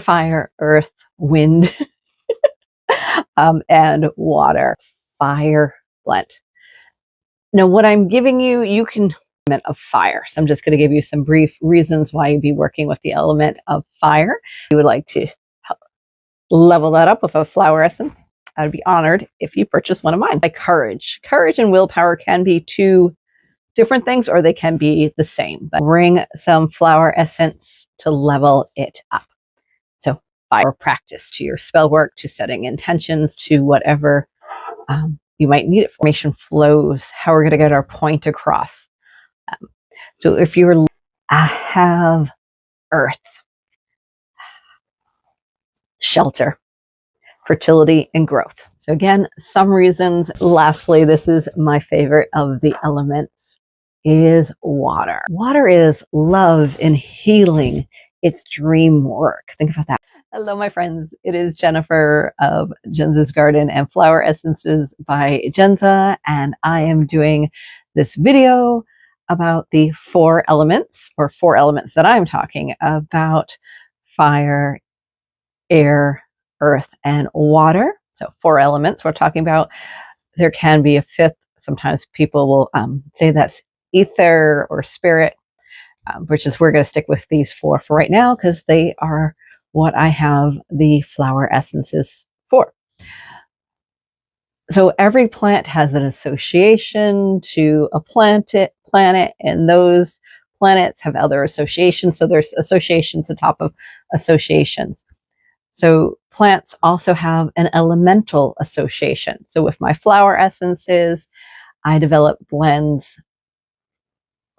fire, earth, wind, and water. Fire blend. Now, what I'm giving you, you can of fire. So I'm just going to give you some brief reasons why you'd be working with the element of fire. If you would like to level that up with a flower essence, I'd be honored if you purchase one of mine. Like courage. Courage and willpower can be two different things, or they can be the same. But bring some flower essence to level it up. So fire practice to your spell work, to setting intentions, to whatever you might need it for. Information flows, how we're going to get our point across. So if you were, I have earth, shelter, fertility, and growth. So again, some reasons. Lastly, this is my favorite of the elements, is water. Water is love and healing. It's dream work. Think about that. Hello, my friends. It is Jennifer of Jenza's Garden and Flower Essences by Jenza, and I am doing this video about the four elements that I'm talking about: fire, air, earth, and water. So 4 elements we're talking about. There can be a fifth. Sometimes people will say that's ether or spirit, which is, we're going to stick with these 4 for right now because they are what I have the flower essences for. So every plant has an association to a planet, and those planets have other associations. So there's associations atop of associations. So plants also have an elemental association. So with my flower essences, I develop blends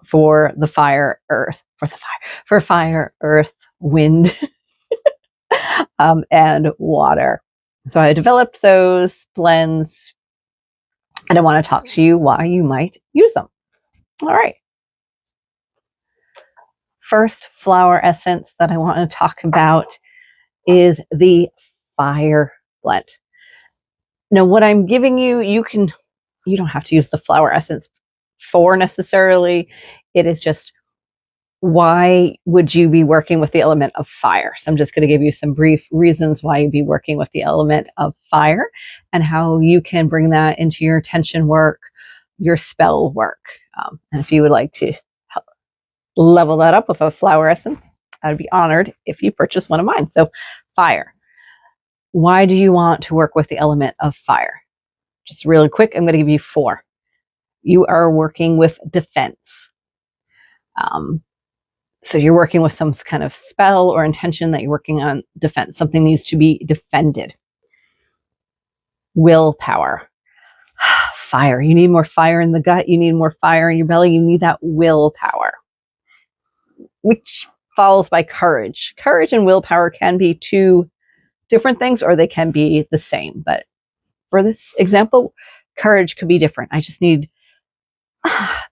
for the fire, earth, for fire, earth, wind, and water. So I developed those blends, and I want to talk to you why you might use them. All right. First flower essence that I want to talk about is the fire blend. Now, what I'm giving you, you don't have to use the flower essence for necessarily. It is just, why would you be working with the element of fire? So I'm just going to give you some brief reasons why you'd be working with the element of fire and how you can bring that into your intention work, your spell work. And if you would like to level that up with a flower essence, I'd be honored if you purchase one of mine. So fire. Why do you want to work with the element of fire? Just really quick, I'm going to give you 4. You are working with defense. So you're working with some kind of spell or intention that you're working on defense. Something needs to be defended. Willpower. Fire. You need more fire in the gut. You need more fire in your belly. You need that willpower, which follows by courage. Courage and willpower can be two different things, or they can be the same. But for this example, courage could be different. I just need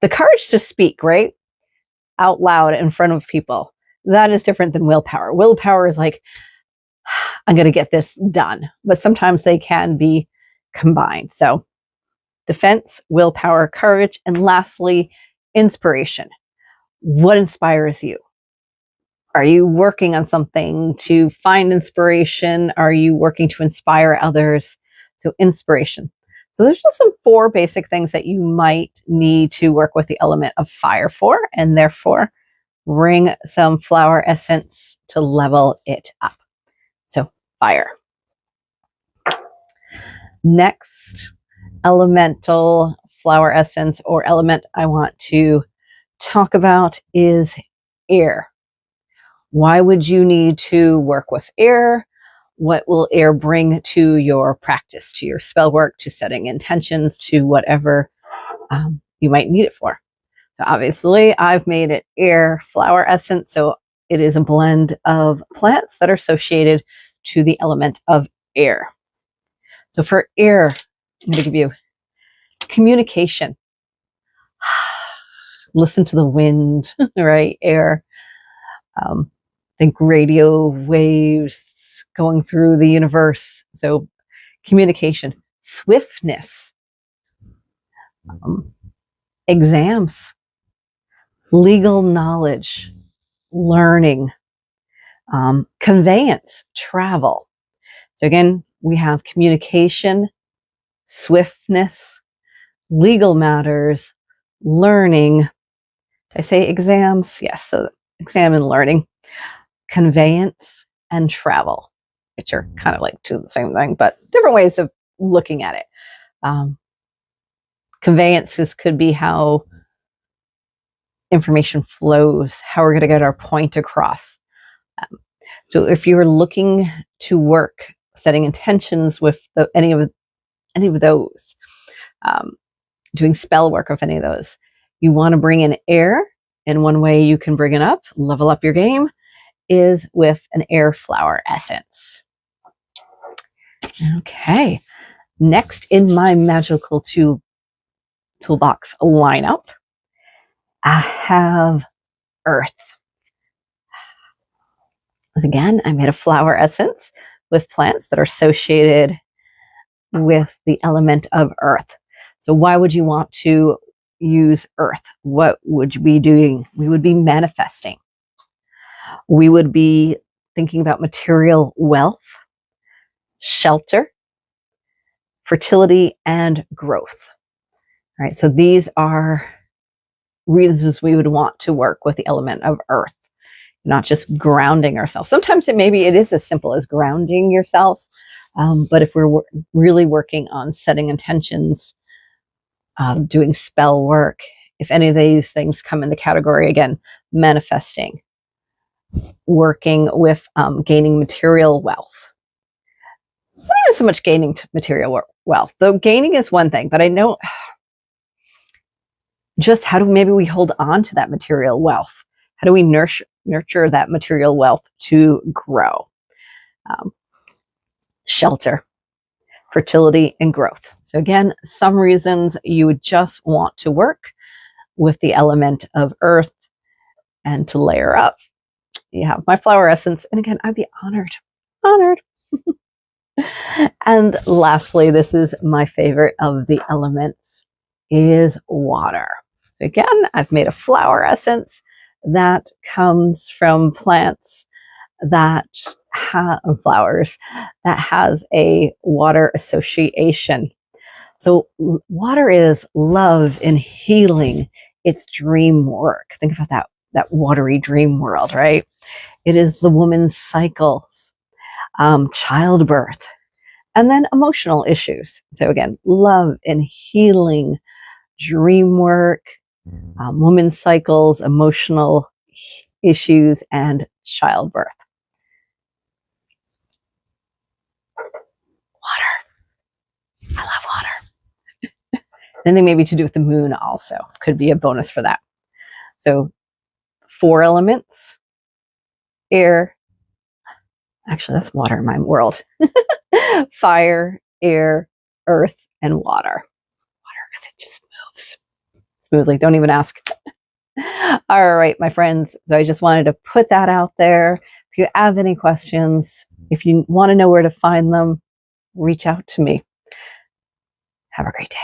the courage to speak, right? Out loud in front of people. That is different than willpower. Willpower is like, I'm going to get this done. But sometimes they can be combined. So defense, willpower, courage, and lastly, inspiration. What inspires you? Are you working on something to find inspiration? Are you working to inspire others? So inspiration. So there's just some 4 basic things that you might need to work with the element of fire for, and therefore bring some flower essence to level it up. So fire. Next elemental flower essence or element I want to talk about is air. Why would you need to work with air? What will air bring to your practice, to your spell work, to setting intentions, to whatever you might need it for? So obviously I've made it air flower essence. So it is a blend of plants that are associated to the element of air. So for air, I'm going to give you communication. Listen to the wind, right? Air. Think radio waves going through the universe. So communication, swiftness, exams, legal knowledge, learning, Conveyance, travel. So again, we have communication, swiftness, legal matters, learning. Did I say exams? Yes, so exam and learning, conveyance, and travel, which are kind of like two of the same thing, but different ways of looking at it. Conveyances could be how information flows, how we're going to get our point across. So if you're looking to work, setting intentions with any of those, doing spell work with any of those, you want to bring in air. And one way you can bring it up, level up your game, is with an air flower essence. Okay, next in my magical toolbox lineup, I have earth. Again, I made a flower essence with plants that are associated with the element of earth. So why would you want to use earth? What would you be doing? We would be manifesting. We would be thinking about material wealth, shelter, fertility, and growth. All right, so these are reasons we would want to work with the element of earth, not just grounding ourselves. Sometimes it is as simple as grounding yourself, but if we're really working on setting intentions, doing spell work, if any of these things come in the category, again, manifesting, working with gaining material wealth. Not even so much gaining material wealth, though gaining is one thing, but I know just how do maybe we hold on to that material wealth? How do we nurture that material wealth to grow? Shelter, fertility, and growth. So again, some reasons you would just want to work with the element of earth. And to layer up, you have my flower essence. And again, I'd be honored. And lastly, this is my favorite of the elements, is water. Again, I've made a flower essence that comes from plants that flowers that has a water association. So water is love and healing. It's dream work. Think about that watery dream world, right? It is the woman's cycles, childbirth, and then emotional issues. So again, love and healing, dream work, women's cycles, emotional issues, and childbirth. Water. I love water. Anything maybe to do with the moon also could be a bonus for that. So 4 elements, air, actually that's water in my world, fire, air, earth, and water. Water, because it just moves smoothly. Don't even ask. All right, my friends. So I just wanted to put that out there. If you have any questions, if you want to know where to find them, reach out to me. Have a great day.